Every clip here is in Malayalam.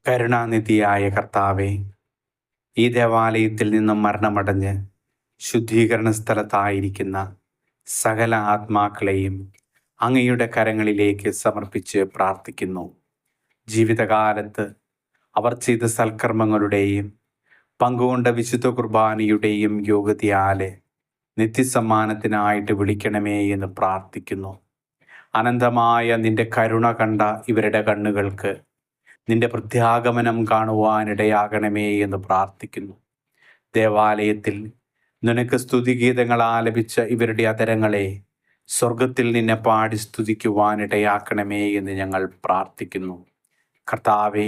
കരുണാനിധിയായ കർത്താവേ, ഈ ദേവാലയത്തിൽ നിന്നും മരണമടഞ്ഞ് ശുദ്ധീകരണ സ്ഥലത്തായിരിക്കുന്ന സകല ആത്മാക്കളെയും അങ്ങയുടെ കരങ്ങളിലേക്ക് സമർപ്പിച്ച് പ്രാർത്ഥിക്കുന്നു. ജീവിതകാലത്ത് അവർ ചെയ്ത സൽക്കർമ്മങ്ങളുടെയും പങ്കുകൊണ്ട വിശുദ്ധ കുർബാനയുടെയും യോഗ്യതയാലെ നിത്യസമ്മാനത്തിനായിട്ട് വിളിക്കണമേ എന്ന് പ്രാർത്ഥിക്കുന്നു. അനന്തമായ നിന്റെ കരുണ കണ്ട ഇവരുടെ കണ്ണുകൾക്ക് നിന്റെ പ്രത്യാഗമനം കാണുവാനിടയാകണമേ എന്ന് പ്രാർത്ഥിക്കുന്നു. ദേവാലയത്തിൽ നിനക്ക് സ്തുതിഗീതങ്ങൾ ആലപിച്ച ഇവരുടെ അതരങ്ങളെ സ്വർഗത്തിൽ നിന്നെ പാടി സ്തുതിക്കുവാനിടയാക്കണമേ എന്ന് ഞങ്ങൾ പ്രാർത്ഥിക്കുന്നു. കർത്താവേ,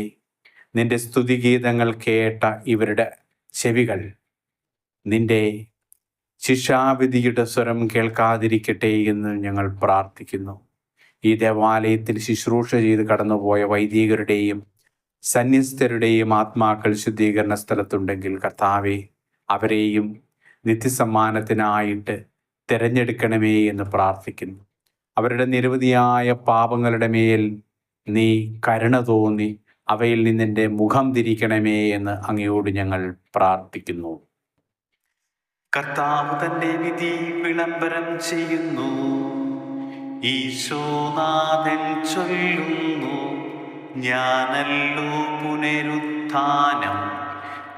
നിന്റെ സ്തുതിഗീതങ്ങൾ കേട്ട ഇവരുടെ ചെവികൾ നിന്റെ ശിക്ഷാവിധിയുടെ സ്വരം കേൾക്കാതിരിക്കട്ടെ എന്ന് ഞങ്ങൾ പ്രാർത്ഥിക്കുന്നു. ഈ ദേവാലയത്തിൽ ശുശ്രൂഷ ചെയ്ത് കടന്നുപോയ വൈദികരുടെയും സന്യസ്തരുടെയും ആത്മാക്കൾ ശുദ്ധീകരണ സ്ഥലത്തുണ്ടെങ്കിൽ കർത്താവേ, അവരെയും നിത്യസമ്മാനത്തിനായിട്ട് തിരഞ്ഞെടുക്കണമേ എന്ന് പ്രാർത്ഥിക്കുന്നു. അവരുടെ നിരവധിയായ പാപങ്ങളുടെ മേൽ നീ കരുണ തോന്നി അവയിൽ നിന്നെൻ്റെ മുഖം തിരിക്കണമേ എന്ന് അങ്ങയോട് ഞങ്ങൾ പ്രാർത്ഥിക്കുന്നു. കർത്താവ് തൻ്റെ വിധി വിളംബരം ചെയ്യുന്നു. ഈശോനാഥൻ ചൊല്ലുന്നു, ഞാനല്ലോ പുനരുത്ഥാനം,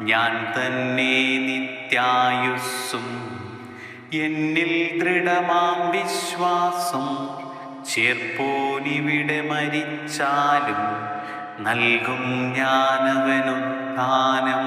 ഞാൻ തന്നെ നിത്യായുസ്സും. എന്നിൽ ദൃഢമാം വിശ്വാസം ചേർപ്പോനിവിടെ മരിച്ചാലും നൽകും ഞാനവനുത്ഥാനം.